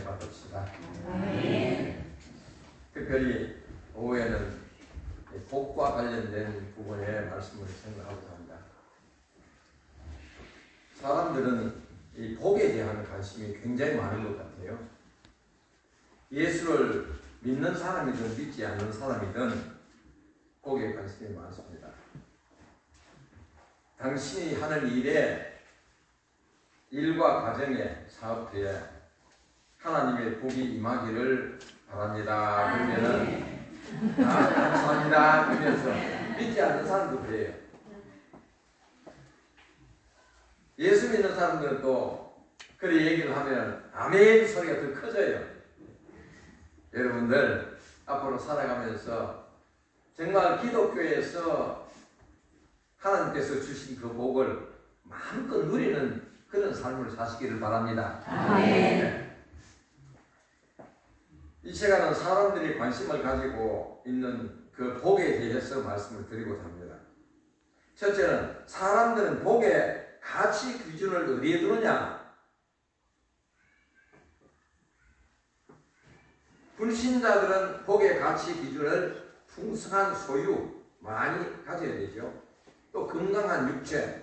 받읍시다. 특별히 오후에는 복과 관련된 부분의 말씀을 생각하고자 합니다. 사람들은 이 복에 대한 관심이 굉장히 많은 것 같아요. 예수를 믿는 사람이든 믿지 않는 사람이든 복에 관심이 많습니다. 당신이 하는 일과 가정에, 사업에 하나님의 복이 임하기를 바랍니다. 그러면은 감사합니다 그러면서 믿지 않는 사람도 그래요. 예수 믿는 사람들은 또 그래 얘기를 하면 아멘 소리가 더 커져요. 여러분들 앞으로 살아가면서 정말 기독교에서 하나님께서 주신 그 복을 마음껏 누리는 그런 삶을 사시기를 바랍니다. 아멘. 이 시간은 사람들이 관심을 가지고 있는 그 복에 대해서 말씀을 드리고자 합니다. 첫째는 사람들은 복의 가치 기준을 어디에 두느냐? 불신자들은 복의 가치 기준을 풍성한 소유, 많이 가져야 되죠. 또 건강한 육체,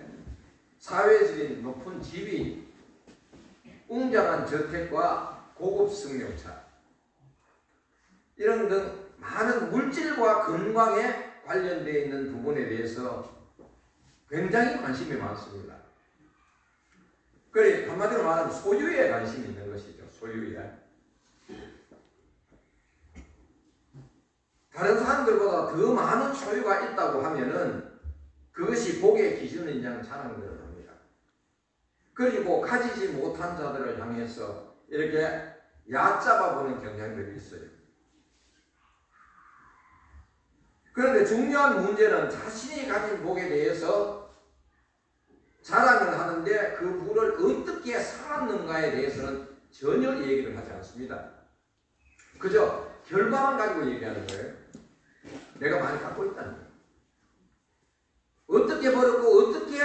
사회적인 높은 지위, 웅장한 저택과 고급 승용차, 이런 등 많은 물질과 건강에 관련되어 있는 부분에 대해서 굉장히 관심이 많습니다. 그래 한마디로 말하면 소유에 관심이 있는 것이죠. 소유에. 다른 사람들보다 더 많은 소유가 있다고 하면은 그것이 복의 기준인 양 자랑들을 합니다. 그리고 가지지 못한 자들을 향해서 이렇게 얕잡아 보는 경향들이 있어요. 그런데 중요한 문제는 자신이 가진 복에 대해서 자랑을 하는데 그 복을 어떻게 살았는가에 대해서는 전혀 얘기를 하지 않습니다. 그저 결과만 가지고 얘기하는 거예요. 내가 많이 갖고 있다는 거예요. 어떻게 벌었고 어떻게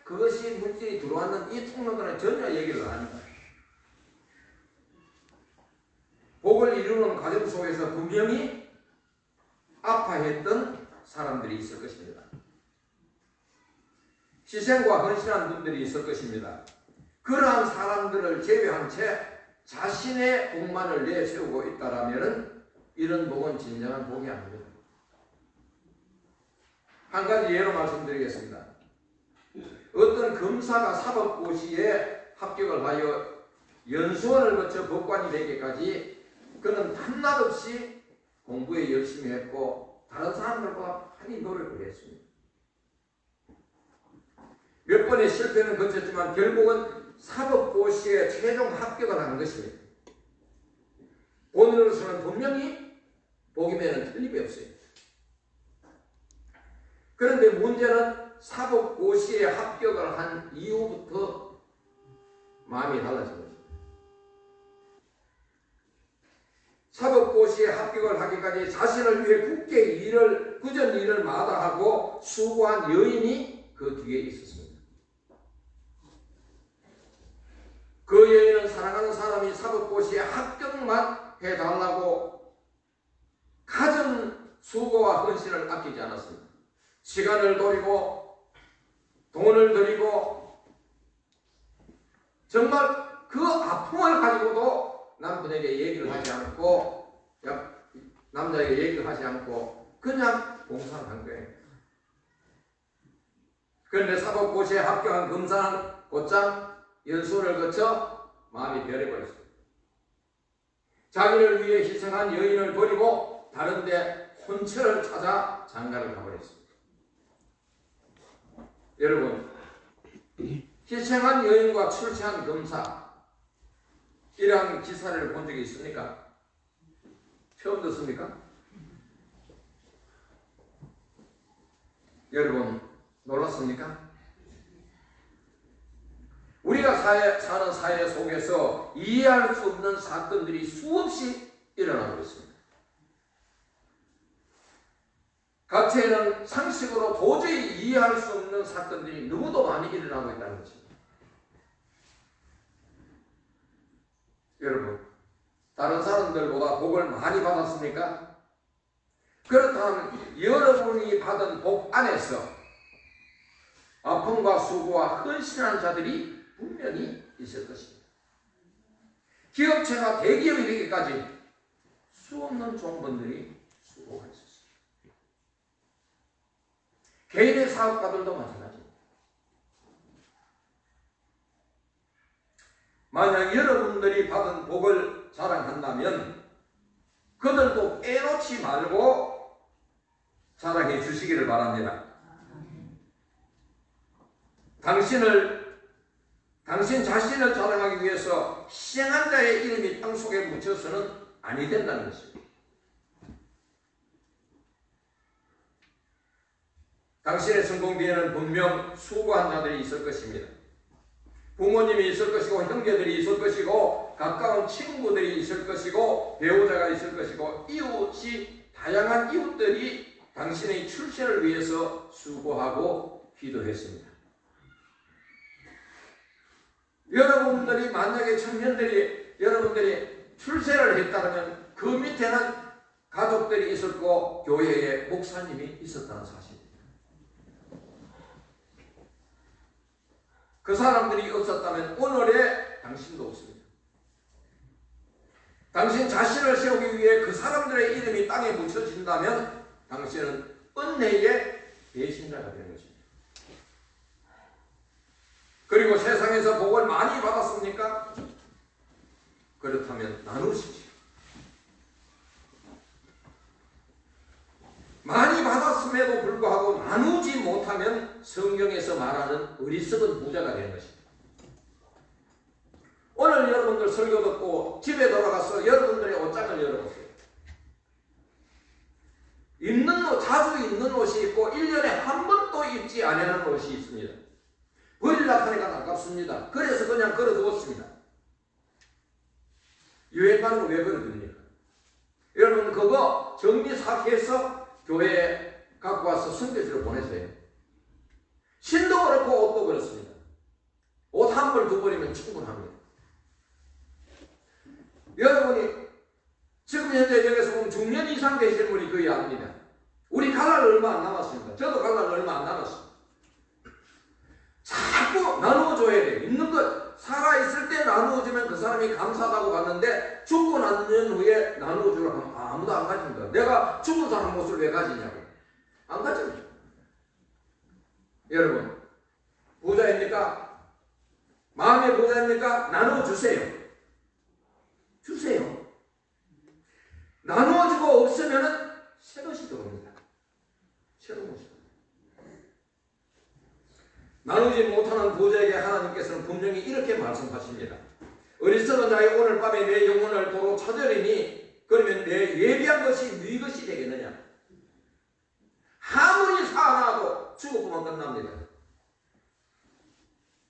그것이 물질이 들어왔는 이 통로들은 전혀 얘기를 안 합니다. 복을 이루는 과정 속에서 분명히 아파했던 사람들이 있을 것입니다. 희생과 헌신한 분들이 있을 것입니다. 그러한 사람들을 제외한 채 자신의 복만을 내세우고 있다라면 이런 복은 진정한 복이 아닙니다. 한 가지 예로 말씀드리겠습니다. 어떤 검사가 사법고시에 합격을 하여 연수원을 거쳐 법관이 되기까지 그는 밤낮 없이 공부에 열심히 했고 다른 사람들과 많이 노력을 했습니다. 몇 번의 실패는 거쳤지만 결국은 사법고시에 최종 합격을 한 것입니다. 본인으로서는 분명히 복임에는 틀림이 없어요. 그런데 문제는 사법고시에 합격을 한 이후부터 마음이 달라진 거죠. 사법고시에 합격을 하기까지 자신을 위해 굳게 굳은 일을 마다하고 수고한 여인이 그 뒤에 있었습니다. 그 여인은 사랑하는 사람이 사법고시에 합격만 해달라고 가진 수고와 헌신을 아끼지 않았습니다. 시간을 들이고 돈을 들이고 정말 그 아픔을 가지고도 남편에게 얘기를 하지 않고 남자에게 얘기를 하지 않고 그냥 봉사를 한 거예요. 그런데 사법고시에 합격한 검사는 곧장 연수를 거쳐 마음이 변해버렸습니다. 자기를 위해 희생한 여인을 버리고 다른 데 혼처를 찾아 장가를 가버렸습니다. 여러분, 희생한 여인과 출세한 검사 이러한 기사를 본 적이 있습니까? 처음 듣습니까? 여러분 놀랐습니까? 우리가 사는 사회 속에서 이해할 수 없는 사건들이 수없이 일어나고 있습니다. 각체에는 상식으로 도저히 이해할 수 없는 사건들이 너무도 많이 일어나고 있다는 것입니다. 여러분, 다른 사람들보다 복을 많이 받았습니까? 그렇다면 여러분이 받은 복 안에서 아픔과 수고와 헌신한 자들이 분명히 있을 것입니다. 기업체가 대기업이 되기까지 수없는 종분들이 수고가 있었습니다. 개인의 사업가들도 마찬가지입니다. 만약 여러분들이 받은 복을 자랑한다면 그들도 빼놓지 말고 자랑해 주시기를 바랍니다. 당신 자신을 자랑하기 위해서 희생한 자의 이름이 땅속에 묻혀서는 아니 된다는 것입니다. 당신의 성공 뒤에는 분명 수고한 자들이 있을 것입니다. 부모님이 있을 것이고, 형제들이 있을 것이고, 가까운 친구들이 있을 것이고, 배우자가 있을 것이고, 이웃이, 다양한 이웃들이 당신의 출세를 위해서 수고하고 기도했습니다. 여러분들이 만약에 청년들이 여러분들이 출세를 했다면 그 밑에는 가족들이 있었고 교회에 목사님이 있었다는 사실입니다. 그 사람들이 없었다면 오늘의 당신도 없습니다. 당신 자신을 세우기 위해 그 사람들의 이름이 땅에 묻혀진다면 당신은 은혜의 배신자가 되는 것입니다. 그리고 세상에서 복을 많이 받았습니까? 그렇다면 나누십시오. 많이 받았음에도 불구하고 나누지 못하면 성경에서 말하는 어리석은 부자가 되는 것입니다. 오늘 여러분들 설교 듣고 집에 돌아가서 여러분들의 옷장을 열어보세요. 자주 입는 옷이 있고 1년에 한 번도 입지 않는 옷이 있습니다. 버리려고 하니까 아깝습니다. 그래서 그냥 걸어두었습니다. 유행가는 왜 걸어둡니까? 여러분 그거 정리삭해서 교회에 갖고 와서 선교지로 보내세요. 신도 그렇고 옷도 그렇습니다. 옷 한 벌 두 벌이면 충분합니다. 여러분이 지금 현재 여기서 보면 중년 이상 되시는 분이 거의 아닙니다. 우리 갈 날 얼마 안 남았습니다. 저도 갈 날 얼마 안 남았습니다. 자꾸 나누어줘야 돼요. 있는 것 살아있을 때 나누어주면 그 사람이 감사하다고 갔는데 죽고 난 후에 나누어주라고 하면 아무도 안 가집니다. 내가 죽은 사람 모습을 왜 가지냐고. 안 가집니다. 여러분 부자입니까? 마음의 부자입니까? 나누어주세요. 주세요. 나누어주고 없으면 새것이 들어옵니다. 새로운 것이. 나누지 못하는 부자에게 하나님께서는 분명히 이렇게 말씀하십니다. 어리석은 자의 오늘 밤에 내 영혼을 도로 찾으리니 그러면 내 예비한 것이 네 것이 되겠느냐. 아무리 사놔도 죽어보면 끝납니다.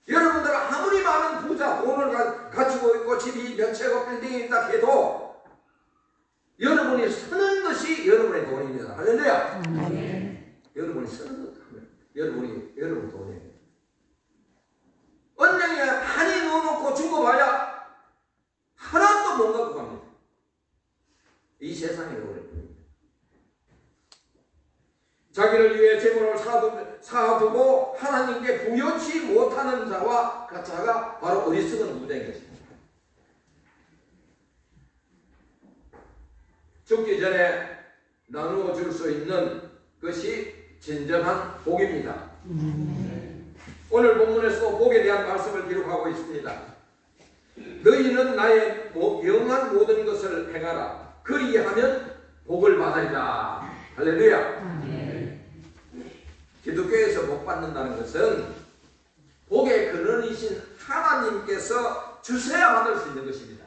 여러분들 아무리 많은 부자 돈을 가지고 있고 집이 몇 채고 빌딩이 있다 해도 여러분이 쓰는 것이 여러분의 돈입니다. 할렐루야. 여러분이 쓰는 것 여러분 돈이에요. 은행에 많이 넣어놓고 죽어봐야 하나도 못 갖고 갑니다. 이 세상의 어렵습니다. 자기를 위해 재물을 사두고 하나님께 부여치 못하는 자가 바로 어리석은 부자인 것입니다. 죽기 전에 나누어 줄 수 있는 것이 진정한 복입니다. 오늘 본문에서 복에 대한 말씀을 기록하고 있습니다. 너희는 나의 영한 모든 것을 행하라. 그리하면 복을 받으리라. 할렐루야. 기독교에서 복 받는다는 것은 복의 근원이신 하나님께서 주셔야 받을 수 있는 것입니다.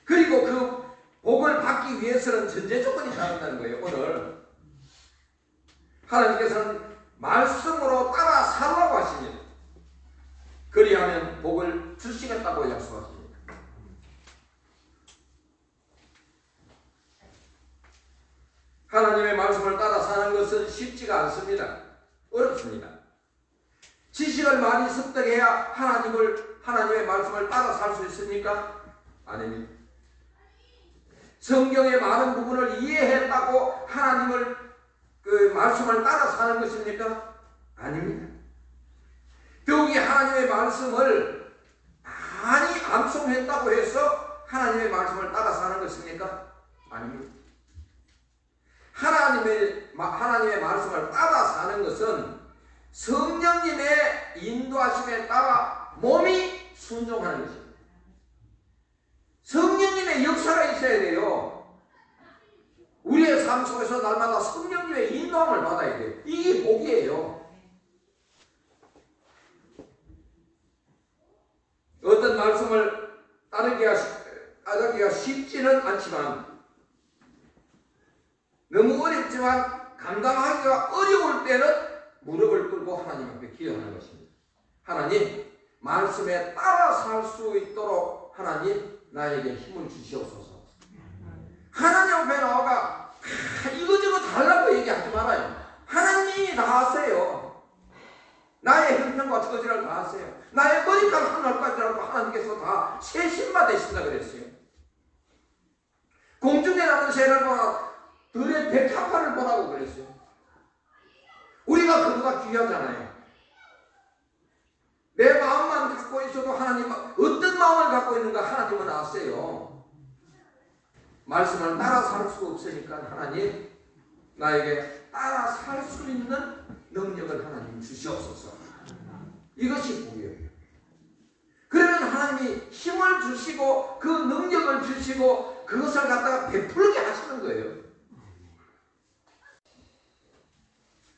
그리고 그 복을 받기 위해서는 전제 조건이 따른다는 거예요. 오늘 하나님께서는 말씀으로 따라 살라고 하십니다. 그리하면 복을 주시겠다고 약속하십니다. 하나님의 말씀을 따라 사는 것은 쉽지가 않습니다. 어렵습니다. 지식을 많이 습득해야 하나님의 말씀을 따라 살 수 있습니까? 아닙니다. 성경의 많은 부분을 이해했다고 하나님을 그 말씀을 따라 사는 것입니까? 아닙니다. 더욱이 하나님의 말씀을 많이 암송했다고 해서 하나님의 말씀을 따라 사는 것입니까? 아닙니다. 하나님의 말씀을 따라 사는 것은 성령님의 인도하심에 따라 몸이 순종하는 것입니다. 성령님의 역사가 있어야 돼요. 우리의 삶 속에서 날마다 성령님의 인도함을 받아야 돼요. 이게 복이에요. 어떤 말씀을 따르기가 쉽지는 않지만, 너무 어렵지만 감당하기가 어려울 때는 무릎을 꿇고 하나님 앞에 기도하는 것입니다. 하나님, 말씀에 따라 살 수 있도록 하나님 나에게 힘을 주시옵소서. 하나님 앞에 나와가 이거저거 달라고 얘기하지 말아요. 하나님이 다 하세요. 나의 형편과 처지를 다 하세요. 나의 머리카락 하늘까지라도 하나님께서 다 세신마 되신다 그랬어요. 공중에 나는 새를 보라, 들의 백합화를 보라고 그랬어요. 우리가 그보다 귀하잖아요. 내 마음만 갖고 있어도 하나님 어떤 마음을 갖고 있는가 하나님은 아세요. 말씀을 따라 살 수 없으니까 하나님 나에게 따라 살 수 있는 능력을 하나님 주시옵소서. 이것이 복이에요. 그러면 하나님이 힘을 주시고 그 능력을 주시고 그것을 갖다가 베풀게 하시는 거예요.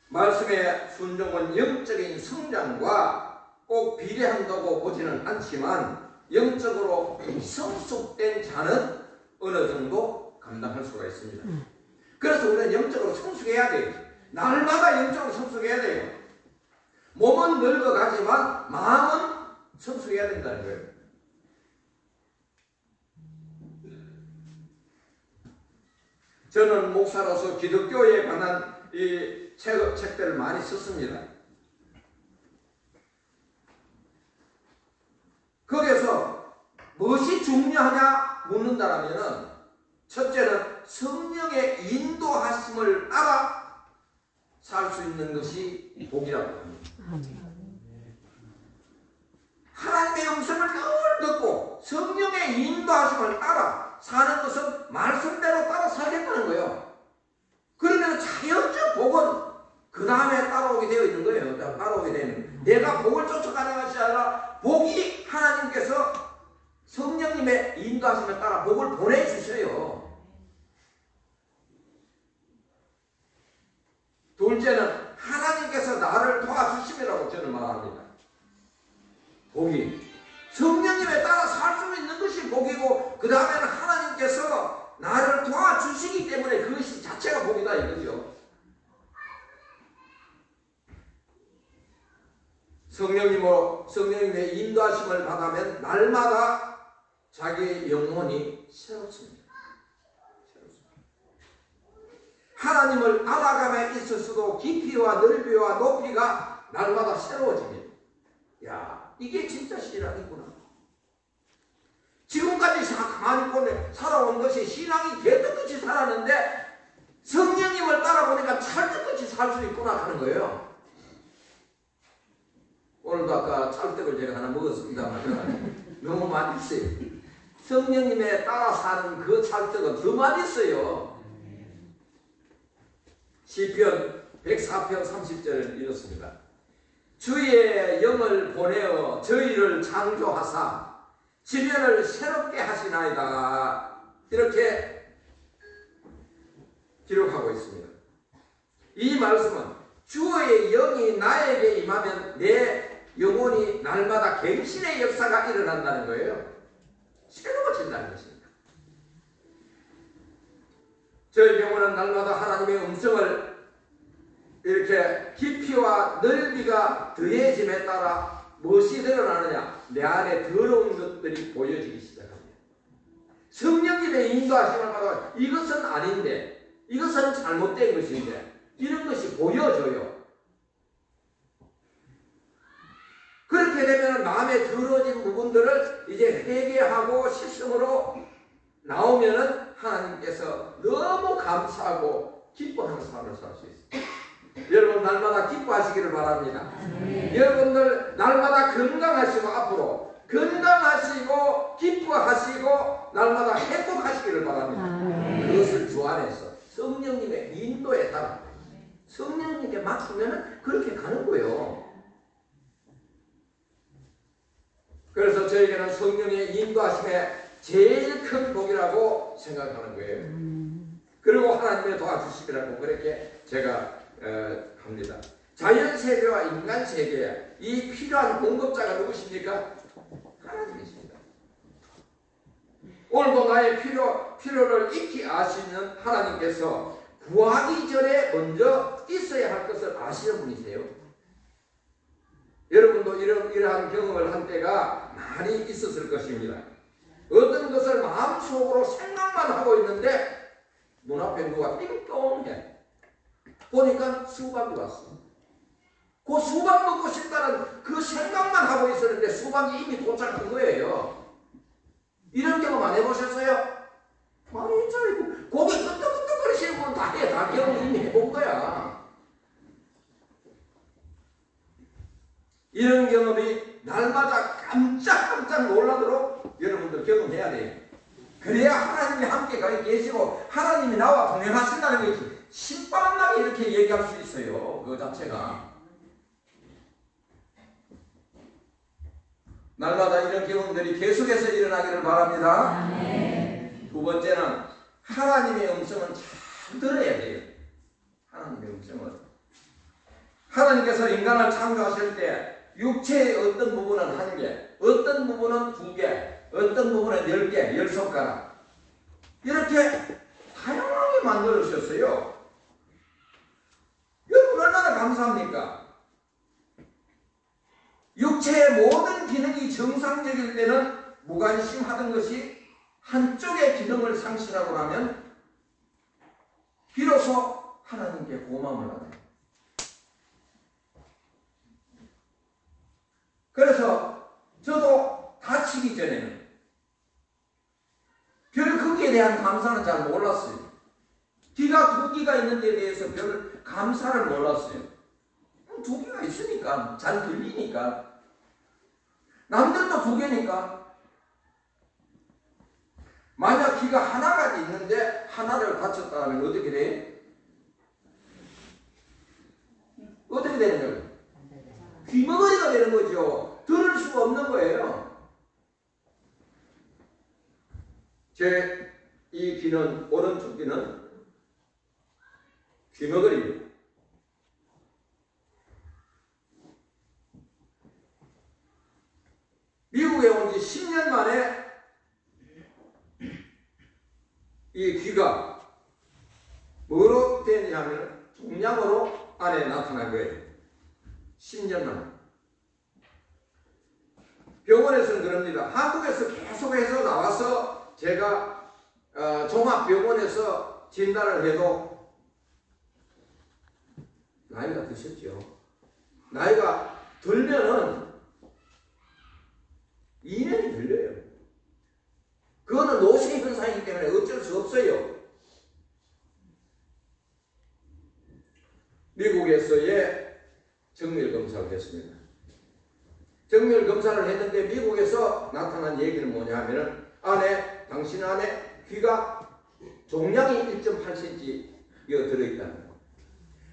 말씀의 순종은 영적인 성장과 꼭 비례한다고 보지는 않지만 영적으로 성숙된 자는 어느 정도 감당할 수가 있습니다. 그래서 우리는 영적으로 성숙해야 돼요. 날마다 영적으로 성숙해야 돼요. 몸은 늙어가지만 마음은 성숙해야 된다는 거예요. 저는 목사로서 기독교에 관한 이 책들을 많이 썼습니다. 거기에서 무엇이 중요하냐 묻는다라면은 첫째는 성령의 인도하심을 따라 살 수 있는 것이 복이라고 합니다. 하나님의 음성을 늘 듣고 성령의 인도하심을 따라 사는 것은 말씀대로 따라 살겠다는 거예요. 그러면 자연적 복은 그 다음에 따라오게 되어 있는 거예요. 따라오게 되는. 내가 복을 쫓아가는 것이 아니라 복이 하나님께서 성령님의 인도하심에 따라 복을 보내주셔요. 둘째는 하나님께서 나를 도와주심이라고 저는 말합니다. 복이 성령님에 따라 살 수 있는 것이 복이고 그 다음에는 하나님께서 나를 도와주시기 때문에 그것이 자체가 복이다 이거죠. 성령님의 인도하심을 받으면 날마다 자기의 영혼이 새롭습니다. 하나님을 알아감에 있어서도 깊이와 넓이와 높이가 날마다 새로워집니다. 야, 이게 진짜 신앙이구나. 지금까지 가만히 보면 살아온 것이 신앙이 개떡같이 살았는데 성령님을 따라보니까 찰떡같이 살 수 있구나 하는 거예요. 오늘도 아까 찰떡을 제가 하나 먹었습니다만 너무 맛있어요. 성령님에 따라 사는 그 찰떡은 더 맛있어요. 시편 104편 30절을 읽었습니다. 주의 영을 보내어 저희를 창조하사 지면을 새롭게 하시나이다. 이렇게 기록하고 있습니다. 이 말씀은 주의 영이 나에게 임하면 내 영혼이 날마다 갱신의 역사가 일어난다는 거예요. 새로워진다는 것입니다. 저희 영혼은 날마다 하나님의 음성을 이렇게 깊이와 넓이가 더해짐에 따라 무엇이 드러나느냐? 내 안에 더러운 것들이 보여지기 시작합니다. 성령님의 인도하심을 받아 이것은 아닌데, 이것은 잘못된 것인데 이런 것이 보여져요. 그렇게 되면 마음에 더러워진 부분들을 이제 회개하고 실성으로 나오면은 하나님께서 너무 감사하고 기뻐하는 삶을 살 수 있어요. 여러분 날마다 기뻐하시기를 바랍니다. 여러분들 날마다 건강하시고 앞으로 건강하시고 기뻐하시고 날마다 행복하시기를 바랍니다. 그것을 주 안에서 성령님의 인도에 따라 성령님께 맡기면 그렇게 가는 거예요. 그래서 저에게는 성령의 인도하심에 제일 큰 복이라고 생각하는 거예요. 그리고 하나님의 도와주시기라고 그렇게 제가 합니다. 자연 세계와 인간 세계에 이 필요한 공급자가 누구십니까? 하나님이십니다. 오늘도 나의 필요를 익히 아시는 하나님께서 구하기 전에 먼저 있어야 할 것을 아시는 분이세요. 여러분도 이러한 경험을 한 때가 많이 있었을 것입니다. 어떤 것을 마음속으로 생각만 하고 있는데 문 앞에 누가 띵똥해 보니까 수박이 왔어. 그 수박 먹고 싶다는 그 생각만 하고 있었는데 수박이 이미 도착한 거예요. 이런 경험 안 해보셨어요? 많이 있잖아요. 고기 끄떡끄떡거리시는 분 다 해. 다 경험 이미 해본 거야. 이런 경험이 날마다 깜짝깜짝 놀라도록 여러분들 경험해야 돼요. 그래야 하나님이 함께 거기 계시고 하나님이 나와 동행하신다는 것이 신바람나게 이렇게 얘기할 수 있어요. 그 자체가. 날마다 이런 경험들이 계속해서 일어나기를 바랍니다. 두 번째는 하나님의 음성은 잘 들어야 돼요. 하나님의 음성을. 하나님께서 인간을 창조하실 때 육체의 어떤 부분은 1개, 어떤 부분은 2개, 어떤 부분은 10개, 10손가락 이렇게 다양하게 만들어주셨어요. 여러분 얼마나 감사합니까? 육체의 모든 기능이 정상적일 때는 무관심하던 것이 한쪽의 기능을 상실하고 나면 비로소 하나님께 고마움을 하네요. 그래서 저도 다치기 전에는 별 거기에 대한 감사는 잘 몰랐어요. 귀가 2개가 있는 데 대해서 별 감사를 몰랐어요. 2개가 있으니까 잘 들리니까 남들도 2개니까 만약 귀가 하나가 있는데 하나를 다쳤다 하면 어떻게 돼? 어떻게 되는 거예요? 귀머거리가 되는 거죠. 들을 수가 없는 거예요. 제 이 귀는 오른쪽 귀는 귀머거리입니다. 미국에 온 지 10년 만에 이 귀가 뭐로 되냐면 종양으로 안에 나타난 거예요. 10년 만에. 병원에서는 그럽니다. 한국에서 계속해서 나와서 제가 종합병원에서 진단을 해도 나이가 드셨죠. 나이가 들면은 2년이 들려요. 그거는 노쇠 현상이기 때문에 어쩔 수 없어요. 미국에서의 정밀 검사를 했습니다. 정밀 검사를 했는데 미국에서 나타난 얘기는 뭐냐 하면은 당신 안에 귀가 종양이 1.8cm가 들어있다는 거예요.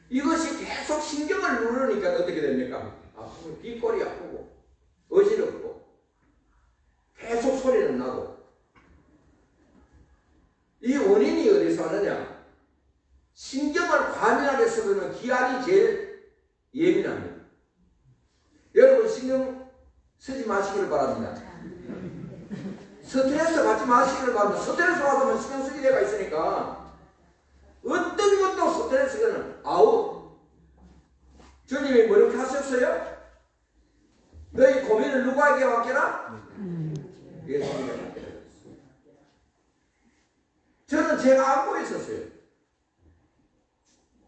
이것이 계속 신경을 누르니까 어떻게 됩니까? 아프고 귀골이 아프고 어지럽고 계속 소리는 나고. 이 원인이 어디서 하느냐? 신경을 과민하게 쓰면 기압이 제일 예민합니다. 여러분 신경 쓰지 마시기를 바랍니다. 스트레스 받지 마시기를 바랍니다. 스트레스 받으면 신경 쓰기 때가 있으니까 어떤 것도 스트레스는 아웃. 주님이 뭐렇게 하셨어요? 너희 고민을 누구에게 맡겨라? 예수님에게 맡겨라. 저는 제가 안고 있었어요.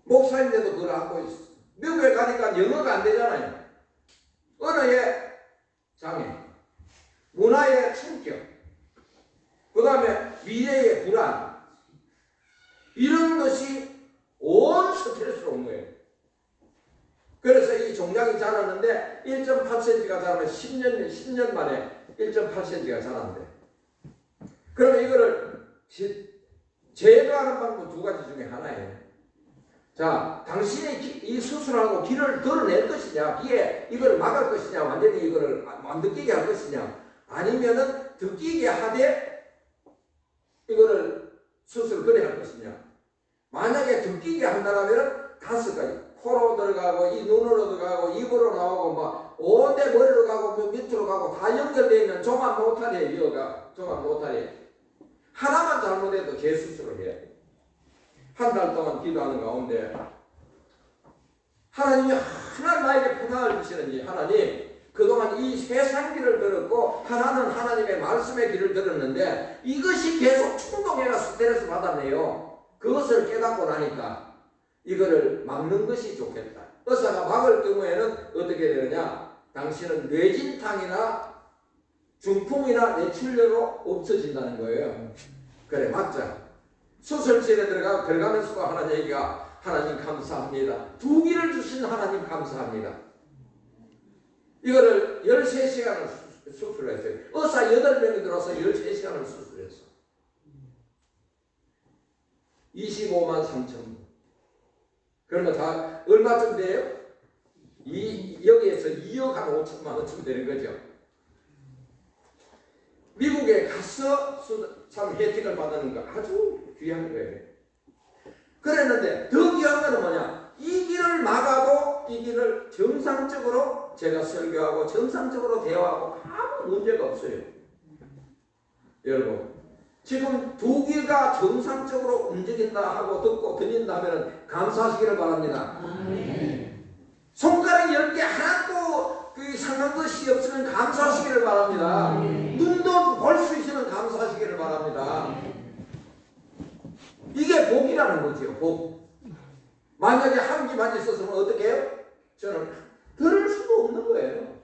목사인데도 그걸 안고 있었어요. 미국에 가니까 영어가 안 되잖아요. 언어의 장애, 문화의 충격, 그 다음에 미래의 불안, 이런 것이 온 스트레스로 온 거예요. 그래서 이 종양이 자랐는데 1.8cm가 자라면 10년 만에 1.8cm가 자란대. 그러면 이거를 제거하는 방법 두 가지 중에 하나예요. 자, 당신이 이 수술하고 기를 덜어낼 것이냐, 기에 이걸 막을 것이냐, 완전히 이거를 안 느끼게 할 것이냐, 아니면은 느끼게 하되 이거를 수술을 그래 할 것이냐. 만약에 느끼게 한다면 5가지. 코로 들어가고, 이 눈으로 들어가고, 입으로 나오고, 막 온데 머리로 가고, 밑으로 가고, 다 연결되어 있는 종합 노탈이에요. 이거가 종합 노탈이에요. 하나만 잘못해도 재수술을 해야 돼요. 한 달 동안 기도하는 가운데 하나님이 하나 나에게 부탁을 주시는지, 하나님 그동안 이 세상 길을 들었고 하나는 하나님의 말씀의 길을 들었는데 이것이 계속 충동해가 스트레스 받았네요. 그것을 깨닫고 나니까 이거를 막는 것이 좋겠다. 의사가 막을 경우에는 어떻게 되느냐, 당신은 뇌진탕이나 중풍이나 뇌출혈로 없어진다는 거예요. 그래, 막자. 수술실에 들어가면서도 하나님 얘기가, 하나님 감사합니다. 2기를 주신 하나님 감사합니다. 이거를 13시간을 수술을 했어요. 의사 8명이 들어서 13시간을 수술했어. 25만 3천 원. 그러면 다 얼마쯤 돼요? 여기에서 2억 한 5천만 원쯤 되는 거죠. 미국에 가서 참 혜택을 받는 거 아주 귀한 거예요. 그랬는데 더 귀한 거는 뭐냐? 이 길을 막아도 이 길을 정상적으로 제가 설교하고 정상적으로 대화하고 아무 문제가 없어요. 여러분, 지금 2기가 정상적으로 움직인다 하고 듣고 들린다 하면 감사하시기를 바랍니다. 손가락 10개 하나도 상한 것이 없으면 감사하시기를 바랍니다. 눈도 볼 수 있으면 감사하시기를 바랍니다. 이게 복이라는 거죠. 복. 만약에 한 기만 있었으면 어떻게 해요? 저는 들을 수도 없는 거예요.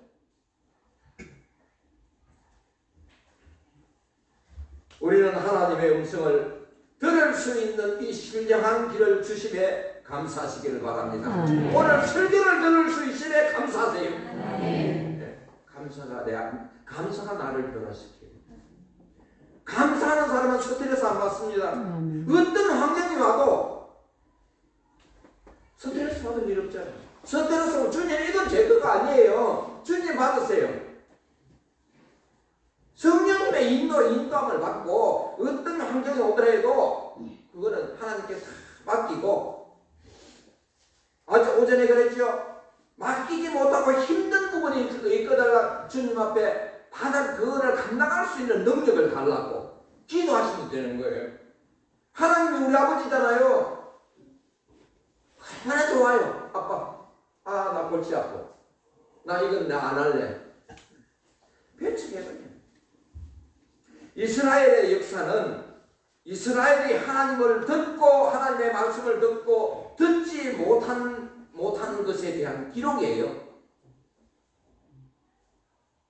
우리는 하나님의 음성을 들을 수 있는 이 신령한 길을 주심에 감사하시기를 바랍니다. 오늘 설교를 들을 수 있음에 감사하세요. 네, 감사가 나를 변화시켜요. 감사하는 사람은 스트레스 안 받습니다. 어떤 환경이 와도 스트레스 받을 일 없잖아요. 스트레스는 주님, 이건 제 거가 아니에요. 주님 받으세요. 성령님의 인도함을 받고 어떤 환경이 오더라도 그거는 하나님께 다 맡기고, 아주 오전에 그랬죠. 맡기지 못하고 힘든 부분이 있거든 주님 앞에 그거를 감당할 수 있는 능력을 달라고 기도하시면 되는 거예요. 하나님이 우리 아버지잖아요. 얼마나 좋아요. 아빠, 나 골치 아파. 나 이건 나 안 할래. 배척해버려. 이스라엘의 역사는 이스라엘이 하나님을 듣고 하나님의 말씀을 듣고 듣지 못하는 것에 대한 기록이에요.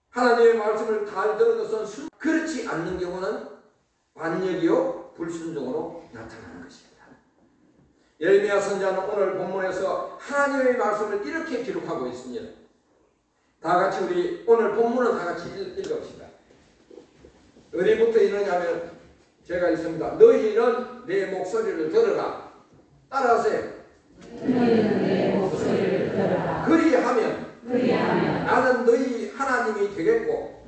하나님의 말씀을 잘 들은 것은 그렇지 않는 경우는 반역이요 불순종으로 나타나는 것입니다. 예레미야 선지자는 오늘 본문에서 하나님의 말씀을 이렇게 기록하고 있습니다. 다 같이 우리 오늘 본문을 다 같이 읽읍시다. 어디부터 읽느냐면 제가 있습니다. 너희는 내 목소리를 들어라. 따라하세요. 너희는 내 목소리를 들어라. 그리하면 나는 너희 하나님이 되겠고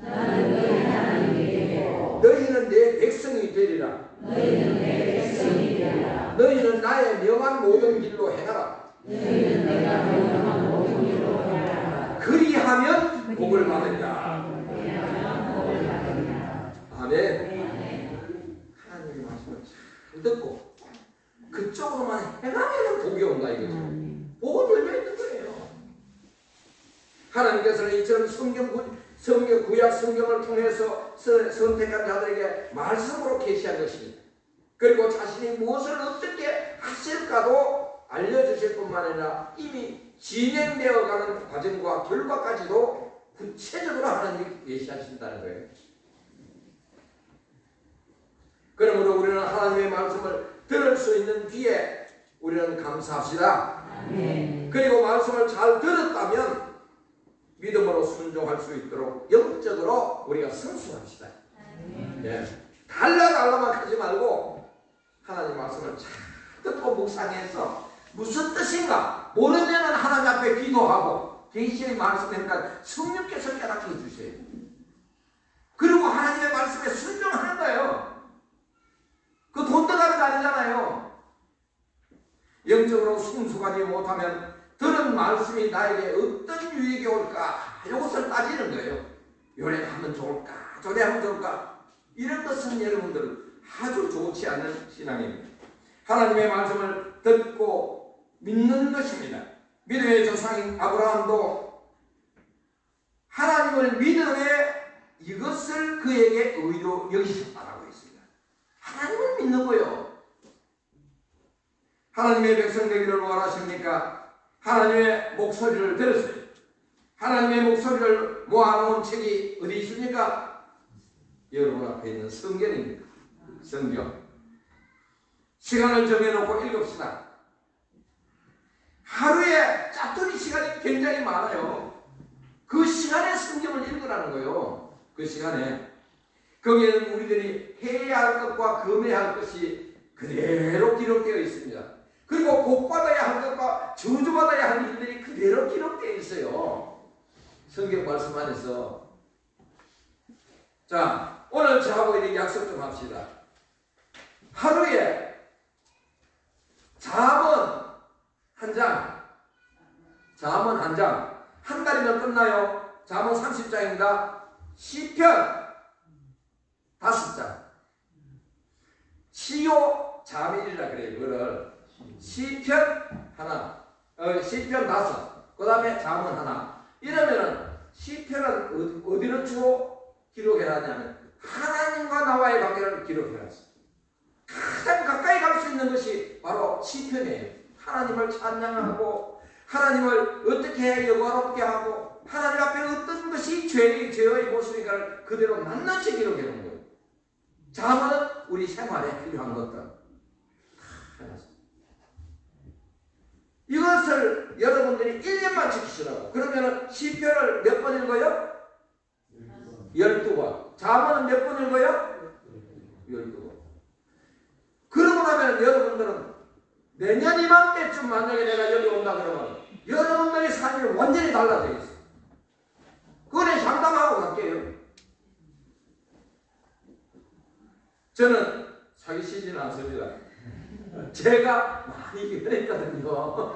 너희는 내 백성이 되리라. 너희는 나의 명한 모든 길로 행하라. 그리하면 복을 받으리라. 아멘. 하나님의 말씀을 잘 듣고 그쪽으로만 행하면 복이 온다 이거죠. 복은 열려있는 거예요. 하나님께서는 이처럼 구약 성경을 통해서 선택한 자들에게 말씀으로 계시한 것입니다. 그리고 자신이 무엇을 어떻게 하실까도 알려주실 뿐만 아니라 이미 진행되어가는 과정과 결과까지도 구체적으로 하나님이 계시하신다는 거예요. 그러므로 우리는 하나님의 말씀을 들을 수 있는 귀에 우리는 감사합시다. 아멘. 그리고 말씀을 잘 들었다면 믿음으로 순종할 수 있도록 영적으로 우리가 성숙합시다. 예. 달라달라만 하지 말고 하나님 말씀을 잘 듣고 묵상해서 무슨 뜻인가 모르면 하나님 앞에 기도하고 계시의 말씀이니까 성령께서 깨닫게 해주세요. 그리고 하나님의 말씀에 순종하는 거예요. 그 돈 들어가는 거 아니잖아요. 영적으로 순수하지 못하면 들은 말씀이 나에게 어떤 유익이 올까 이것을 따지는 거예요. 요래 하면 좋을까 저래 하면 좋을까 이런 것은 여러분들 아주 좋지 않은 신앙입니다. 하나님의 말씀을 듣고 믿는 것입니다. 믿음의 조상인 아브라함도 하나님을 믿음에 이것을 그에게 의로 여기셨다라고 했습니다. 하나님을 믿는 거예요. 하나님의 백성 되기를 원하십니까? 하나님의 목소리를 들으세요. 하나님의 목소리를 모아놓은 책이 어디 있습니까? 여러분 앞에 있는 성경입니다. 성경. 시간을 정해놓고 읽읍시다. 하루에 짜투리 시간이 굉장히 많아요. 그 시간에 성경을 읽으라는 거예요. 그 시간에. 거기에는 우리들이 해야 할 것과 금해야 할 것이 그대로 기록되어 있습니다. 그리고 복받아야 할 것과 저주받아야 할 일들이 그대로 기록되어 있어요. 성경 말씀 안에서. 자, 오늘 저하고 이렇게 약속 좀 합시다. 하루에 잠언 한 장, 잠언 한 장, 한 달이면 끝나요. 잠언 30장입니다. 시편 5장. 시요 잠일이라 그래요. 그걸 시편 하나, 시편 5, 그 다음에 잠언 하나. 이러면은 시편은 어디를 주로 기록해놨냐면 하나님과 나와의 관계를 기록해놨어요. 가장 가까이 갈 수 있는 것이 바로 시편이에요. 하나님을 찬양하고 하나님을 어떻게 영화롭게 하고 하나님 앞에 어떤 것이 죄의 모습인가를 그대로 낱낱이 기록해 놓은 거예요. 잠언은 우리 생활에 필요한 것들 다 해놨어요. 이것을 여러분들이 1년만 지키시라고. 그러면 시편을 몇 번 읽어요? 12번. 잠언은 몇 번 읽어요? 12번. 그러고 나면 여러분들은 내년 이맘때쯤 만약에 내가 여기 온다 그러면 여러분들의 삶이 완전히 달라져 있어요. 그거는 장담하고 갈게요. 저는 사귀시지는 않습니다. 제가 많이 변했거든요.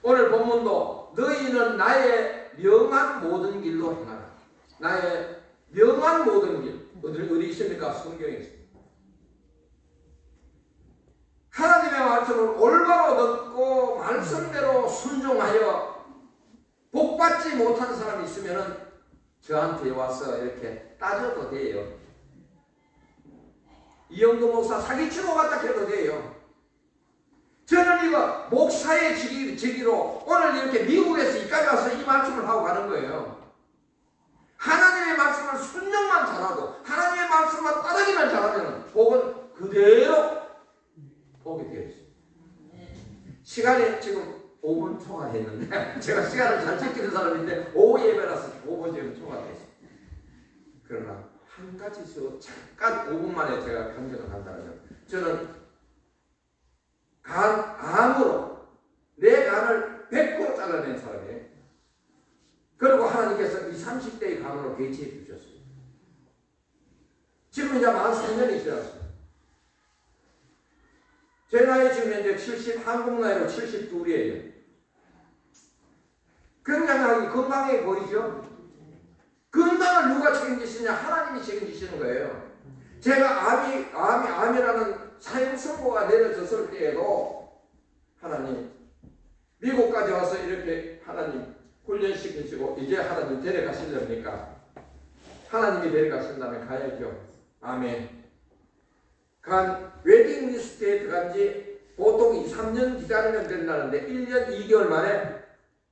오늘 본문도 너희는 나의 명한 모든 길로 행하라. 나의 명한 모든 길. 어디 있습니까? 성경에 있습니다. 하나님의 말씀을 올바로 듣고 말씀대로 순종하여 복받지 못한 사람이 있으면 저한테 와서 이렇게 따져도 돼요. 이영도 목사 사기치고 갔다 해도 돼요. 저는 이거 목사의 직위로 오늘 이렇게 미국에서 이까지 와서 이 말씀을 하고 가는 거예요. 하나님의 말씀을 순종만 잘하고 하나님의 말씀만 따르기만 잘하면 복은 그대로 오게 되어 있습니다. 시간이 지금 5분 초과했는데 제가 시간을 잘 지키는 사람인데 오후 예배라서 5분 지금 초과됐습니다. 그러나 한 가지 잠깐 5분 만에 제가 변경을 한다면 저는 암으로 내 간을 100% 잘라낸 사람이에요. 그리고 하나님께서 이 30대의 간으로 개치해 주셨어요. 지금 이제 43년이 지났어요. 제 나이 지금 현재 70, 한국 나이로 72이에요. 굉장히 건강해 보이죠? 건강을 누가 책임지시냐? 하나님이 책임지시는 거예요. 제가 암이라는 사형 선고가 내려졌을 때에도 하나님 미국까지 와서 이렇게 하나님 훈련시키시고 이제 하나님 데려가시렵니까? 하나님이 데려가신다면 가야죠. 아멘. 웨딩 리스트에 들어간 지 보통 2, 3년 기다리면 된다는데 1년 2개월 만에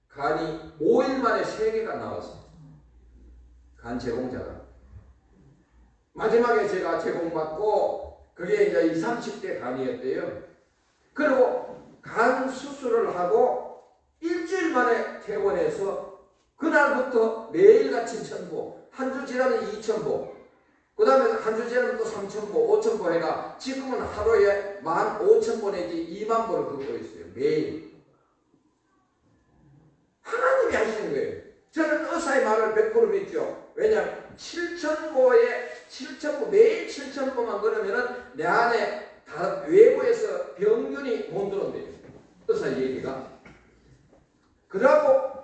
간이 5일 만에 3개가 나왔어요. 간 제공자가. 마지막에 제가 제공받고 그게 이제 20, 30대 간이었대요. 그리고 간 수술을 하고 일주일 만에 퇴원해서 그날부터 매일같이 1000보, 한 주 지나면 2000보, 그 다음에 한 주 지나면 또 3000보, 5000보 해가 지금은 하루에 15,000보 내지 2만 보를 걷고 있어요. 매일. 하나님이 하시는 거예요. 저는 의사의 말을 100% 믿죠. 왜냐하면 7,000보, 매일 7,000보만 걸으면은 내 안에 외부에서 병균이 못 들어온대요. 의사 얘기가. 그러고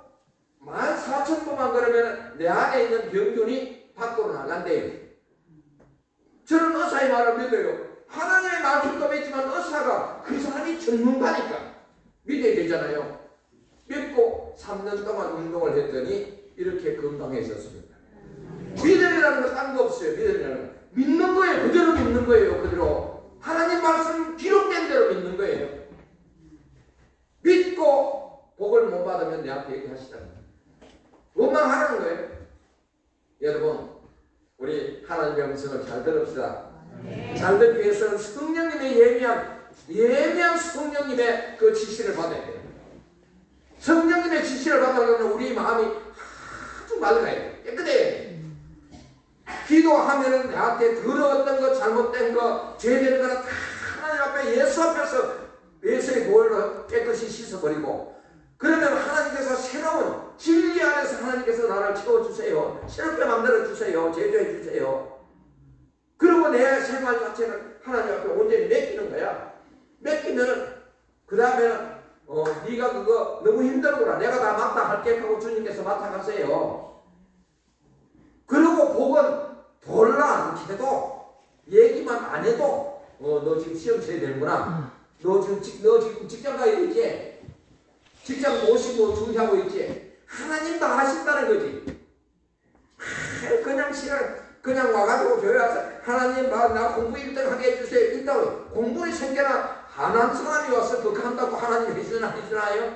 14,000보만 걸으면 내 안에 있는 병균이 밖으로 나간대요. 저는 의사의 말을 믿어요. 하나님의 말씀도 믿지만 의사가 그 사람이 전문가니까 믿어야 되잖아요. 믿고 3년 동안 운동을 했더니 이렇게 건강해졌습니다. 믿음이라는 건 딴 거 없어요. 믿음이라는 건 믿는 거예요. 그대로 믿는 거예요. 그대로 하나님 말씀 기록된 대로 믿는 거예요. 믿고 복을 못 받으면 내 앞에 얘기하시다는 거예요. 원망하라는 거예요. 여러분, 우리 하나님의 음성을 잘 들읍시다. 잘 듣기 위해서는 성령님의 예미한 성령님의 그 지시를 받아야 돼요. 성령님의 지시를 받으려면 우리 마음이 아주 맑아야 돼요. 깨끗해야 돼요. 기도하면은 나한테 더러웠던 거, 잘못된 거, 죄된 거는 다 하나님 앞에 예수 앞에서 예수의 보혈로 깨끗이 씻어버리고, 그러면 하나님께서 새로운 진리 안에서 하나님께서 나를 채워주세요. 새롭게 만들어주세요. 제조해주세요. 그리고 내 생활 자체는 하나님 앞에 온전히 맡기는 거야. 맡기면은 그 다음에는 네가 그거 너무 힘들구나. 내가 다 맡아 할게 하고 주님께서 맡아가세요. 그리고 복은 돌라 안 해도 얘기만 안 해도 너 지금 시험 쳐야 되는구나. 너 지금 직장 가야 되지. 직장 모시고 준비하고 있지. 하나님 다 하신다는 거지. 그냥 와가지고 교회 와서 하나님 나 공부 1등 하게 해주세요. 일단 공부에 생겨나 하나님 사람이 와서 그거 한다고 하나님 해주나요?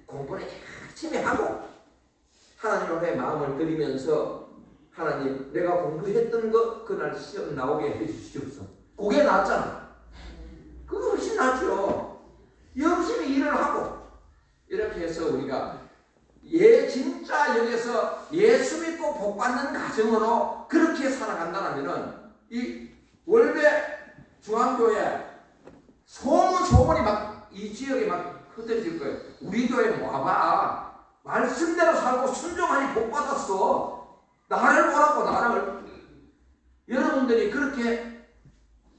공부는 열심히 하고 하나님 앞에 마음을 드리면서 하나님 내가 공부했던 거 그날 시험 나오게 해주시옵소서. 그게 낫잖아. 그거 훨씬 낫죠. 열심히 일을 하고 이렇게 해서 우리가 진짜 여기서 예수 믿고 복 받는 가정으로 그렇게 살아간다면은 이 월배 중앙교회 소문이 막 이 지역에 막 흩어질 거예요. 우리 교회 와봐. 말씀대로 살고 순종하니 복 받았어. 나를 보라고 나를. 여러분들이 그렇게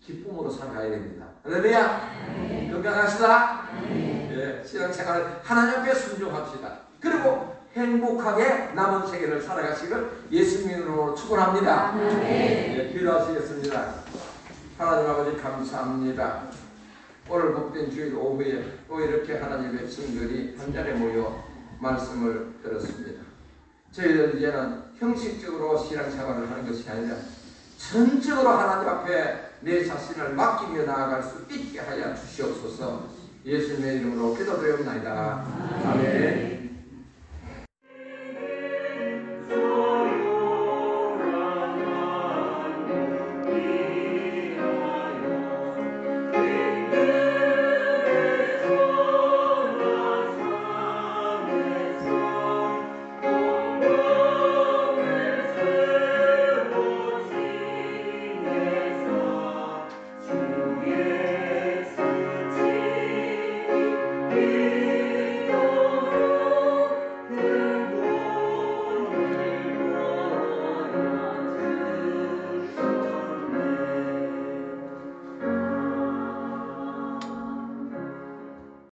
기쁨으로 살아가야 됩니다. 할렐루야. 건강하시다. 예, 신앙생활 하나님 앞에 순종합시다. 그리고 행복하게 남은 세계를 살아가시길 예수님으로 축원합니다. 예, 기도하시겠습니다. 하나님 아버지 감사합니다. 오늘 복된 주일 오후에 또 이렇게 하나님의 친구들이 한 자리에 모여 말씀을 들었습니다. 저희들 이제는 형식적으로 신앙생활을 하는 것이 아니라 전적으로 하나님 앞에 내 자신을 맡기며 나아갈 수 있게 하여 주시옵소서. 예수님의 이름으로 기도드리옵나이다. 아멘.